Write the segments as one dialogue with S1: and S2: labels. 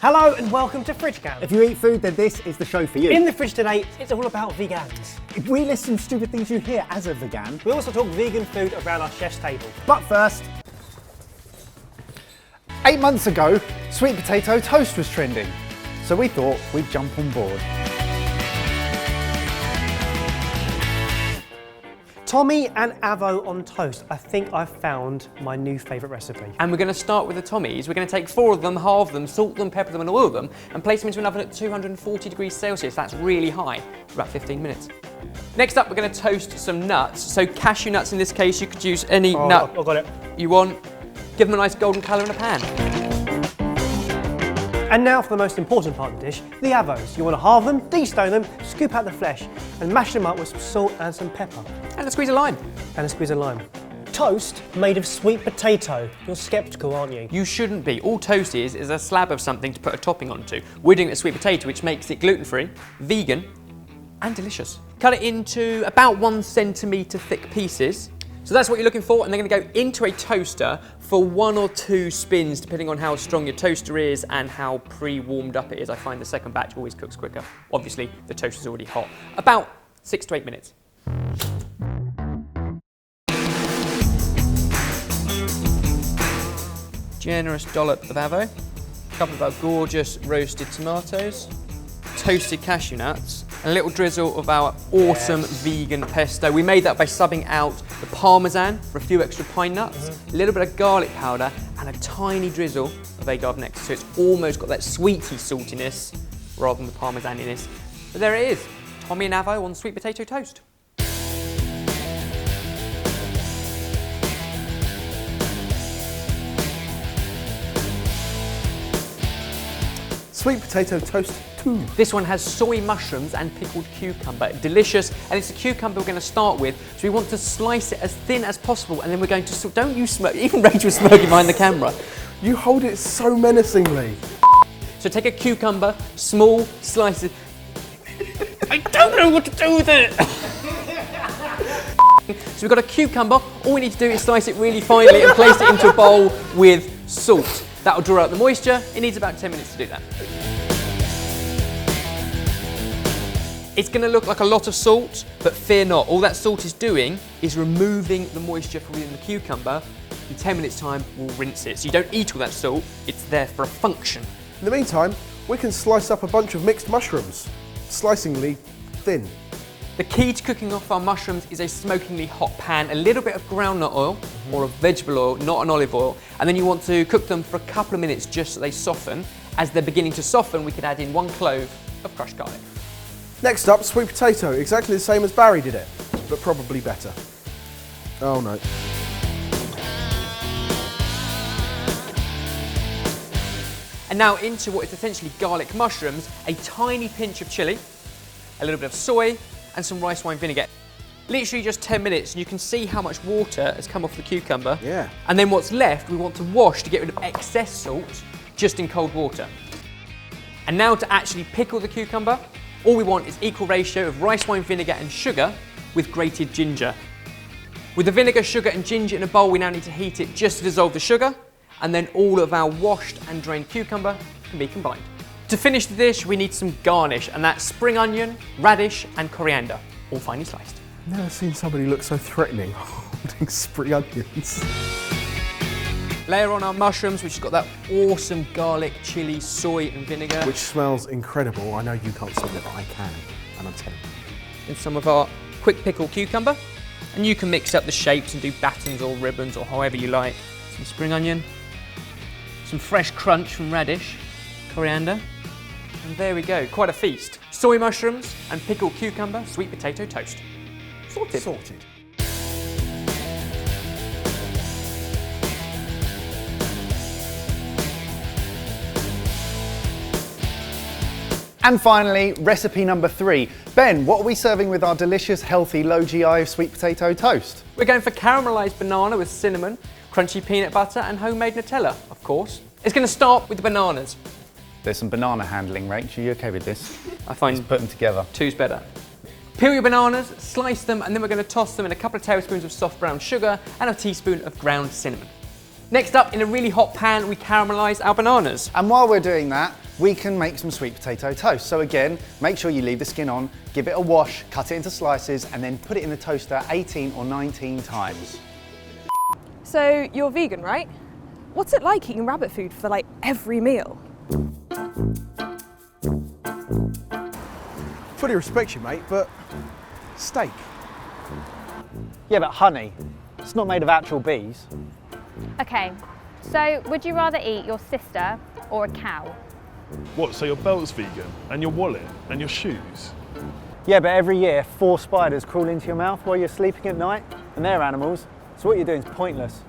S1: Hello and welcome to Fridge Cam.
S2: If you eat food, then this is the show for you.
S1: In the fridge today, it's all about vegans.
S2: We list some stupid things you hear as a vegan.
S1: We also talk vegan food around our chef's table.
S2: But first, 8 months ago, sweet potato toast was trending. So we thought we'd jump on board.
S1: Tommy and Avo on toast. I think I've found my new favourite recipe.
S3: And we're going to start with the Tommies. We're going to take 4 of them, halve them, salt them, pepper them and oil them and place them into an oven at 240 degrees Celsius. That's really high for about 15 minutes. Next up, we're going to toast some nuts. So cashew nuts in this case, you could use any nut
S1: I got it.
S3: you want. Give them a nice golden colour in a pan.
S1: And now for the most important part of the dish, the avos. You want to halve them, de-stone them, scoop out the flesh and mash them up with some salt and some pepper.
S3: And a squeeze of lime.
S1: And a squeeze of lime. Toast made of sweet potato. You're sceptical, aren't you?
S3: You shouldn't be. All toast is a slab of something to put a topping onto. We're doing it with sweet potato, which makes it gluten-free, vegan and delicious. Cut it into about 1 centimetre thick pieces. So that's what you're looking for, and they're going to go into a toaster for 1 or 2 spins, depending on how strong your toaster is and how pre-warmed up it is. I find the second batch always cooks quicker. Obviously, the toaster's already hot. About 6 to 8 minutes. Generous dollop of avo, a couple of our gorgeous roasted tomatoes, toasted cashew nuts, and a little drizzle of our awesome vegan pesto. We made that by subbing out the parmesan for a few extra pine nuts, a little bit of garlic powder, and a tiny drizzle of agave nectar. So it's almost got that sweety saltiness rather than the parmesaniness. But there it is, Tommy and Avo on sweet potato toast.
S4: Sweet potato toast 2.
S3: This one has soy mushrooms and pickled cucumber. Delicious, and it's a cucumber we're going to start with, so we want to slice it as thin as possible, and then we're going to, don't you smoke, even Rachel's smoking behind the camera.
S4: You hold it so menacingly.
S3: So take a cucumber, small slices. I don't know what to do with it. So we've got a cucumber, all we need to do is slice it really finely and place it into a bowl with salt. That'll draw out the moisture. It needs about 10 minutes to do that. It's going to look like a lot of salt, but fear not. All that salt is doing is removing the moisture from within the cucumber. In 10 minutes time, we'll rinse it. So you don't eat all that salt, it's there for a function.
S4: In the meantime, we can slice up a bunch of mixed mushrooms, slicingly thin.
S3: The key to cooking off our mushrooms is a smokingly hot pan, a little bit of groundnut oil or a vegetable oil, not an olive oil, and then you want to cook them for a couple of minutes just so they soften. As they're beginning to soften, we could add in 1 clove of crushed garlic.
S4: Next up, sweet potato, exactly the same as Barry did it, but probably better. Oh no.
S3: And now into what is essentially garlic mushrooms, a tiny pinch of chilli, a little bit of soy, and some rice wine vinegar. Literally just 10 minutes, and you can see how much water has come off the cucumber.
S4: Yeah.
S3: And then what's left, we want to wash to get rid of excess salt, just in cold water. And now to actually pickle the cucumber, all we want is equal ratio of rice wine vinegar and sugar with grated ginger. With the vinegar, sugar and ginger in a bowl, we now need to heat it just to dissolve the sugar, and then all of our washed and drained cucumber can be combined. To finish the dish, we need some garnish, and that's spring onion, radish and coriander, all finely sliced.
S4: I've never seen somebody look so threatening holding spring onions.
S3: Layer on our mushrooms, which has got that awesome garlic, chilli, soy and vinegar.
S4: Which smells incredible. I know you can't smell it, but I can, and I'm telling you.
S3: And some of our quick pickled cucumber. And you can mix up the shapes and do battens or ribbons or however you like. Some spring onion, some fresh crunch from radish, coriander, and there we go, quite a feast. Soy mushrooms and pickled cucumber, sweet potato toast. Sorted.
S4: Sorted.
S2: And finally, recipe number 3. Ben, what are we serving with our delicious, healthy, low GI sweet potato toast?
S3: We're going for caramelised banana with cinnamon, crunchy peanut butter and homemade Nutella, of course. It's going to start with the bananas.
S2: There's some banana handling, Rach. Are you okay with this?
S3: I find
S2: Let's put them together.
S3: 2's better. Peel your bananas, slice them, and then we're going to toss them in a couple of tablespoons of soft brown sugar and a teaspoon of ground cinnamon. Next up, in a really hot pan, we caramelise our bananas.
S2: And while we're doing that, we can make some sweet potato toast. So again, make sure you leave the skin on, give it a wash, cut it into slices, and then put it in the toaster 18 or 19 times.
S5: So you're vegan, right? What's it like eating rabbit food for like every meal?
S4: Fully respect you, mate, but steak.
S1: Yeah, but honey, it's not made of actual bees.
S6: Okay, so would you rather eat your sister or a cow?
S7: What, so your belt's vegan, and your wallet, and your shoes?
S1: Yeah, but every year 4 spiders crawl into your mouth while you're sleeping at night, and they're animals, so what you're doing is pointless.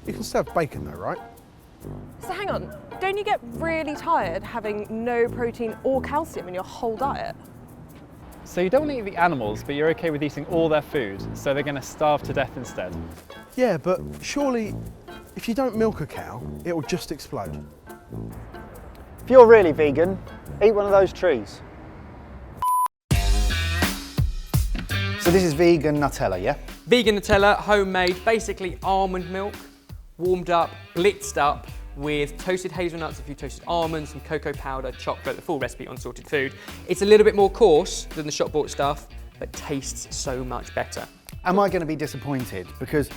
S4: You can still have bacon though, right?
S5: So hang on, don't you get really tired having no protein or calcium in your whole diet?
S8: So you don't want to eat the animals, but you're okay with eating all their food, so they're going to starve to death instead.
S4: Yeah, but surely if you don't milk a cow, it will just explode.
S1: If you're really vegan, eat one of those trees.
S2: So this is vegan Nutella, yeah?
S3: Vegan Nutella, homemade, basically almond milk, warmed up, blitzed up with toasted hazelnuts, a few toasted almonds, some cocoa powder, chocolate, the full recipe on Sorted Food. It's a little bit more coarse than the shop bought stuff, but tastes so much better.
S2: Am I going to be disappointed? Because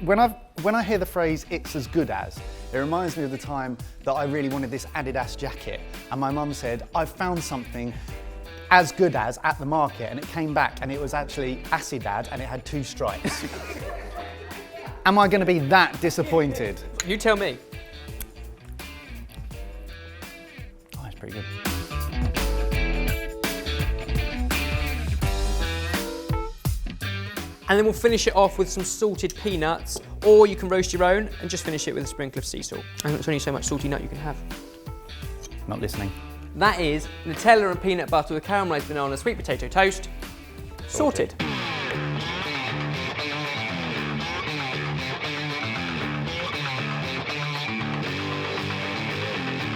S2: when I hear the phrase "it's as good as," it reminds me of the time that I really wanted this Adidas jacket, and my mum said, "I've found something as good as at the market," and it came back and it was actually Acidad and it had 2 stripes. Am I going to be that disappointed?
S3: You tell me.
S2: Oh, it's pretty good.
S3: And then we'll finish it off with some salted peanuts, or you can roast your own and just finish it with a sprinkle of sea salt. And it's only so much salty nut you can have.
S2: Not listening.
S3: That is Nutella and peanut butter with caramelised banana sweet potato toast. Sorted.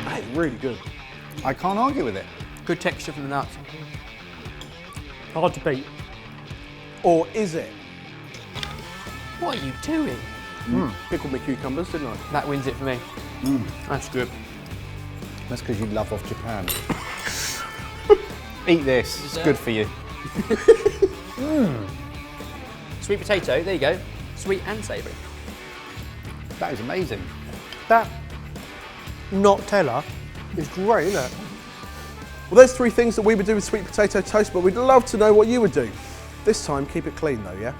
S4: That is really good.
S2: I can't argue with it.
S3: Good texture from the nuts.
S1: Hard to beat.
S4: Or is it?
S3: What are you doing?
S4: Pickled my cucumbers, didn't I?
S3: That wins it for me. That's good.
S2: That's because you love off Japan. Eat this, it's good for you.
S3: Sweet potato, there you go. Sweet and savoury.
S2: That is amazing.
S1: That Nutella is great, isn't it?
S4: Well, there's 3 things that we would do with sweet potato toast, but we'd love to know what you would do. This time, keep it clean though, yeah?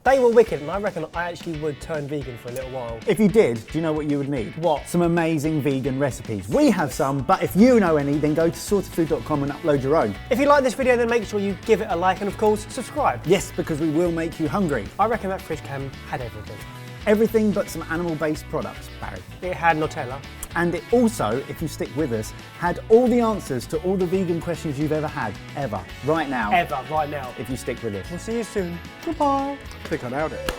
S1: They were wicked, and I reckon I actually would turn vegan for a little while.
S9: If you did, do you know what you would need?
S1: What?
S9: Some amazing vegan recipes. We have some, but if you know any, then go to sortedfood.com and upload your own.
S1: If you like this video, then make sure you give it a like and, of course, subscribe.
S9: Yes, because we will make you hungry.
S1: I reckon that fridge cam had everything.
S9: Everything but some animal-based products, Barry.
S1: It had Nutella.
S9: And it also, if you stick with us, had all the answers to all the vegan questions you've ever had, ever, right now.
S1: Ever, right now.
S9: If you stick with us.
S1: We'll see you soon. Goodbye.
S4: I think I nailed it.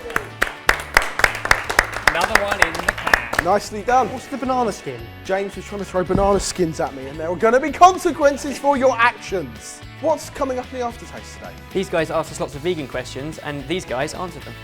S3: Another one in the can.
S4: Nicely done.
S1: What's the banana skin?
S4: James was trying to throw banana skins at me, and there are going to be consequences for your actions. What's coming up in the aftertaste today?
S3: These guys asked us lots of vegan questions, and these guys answered them.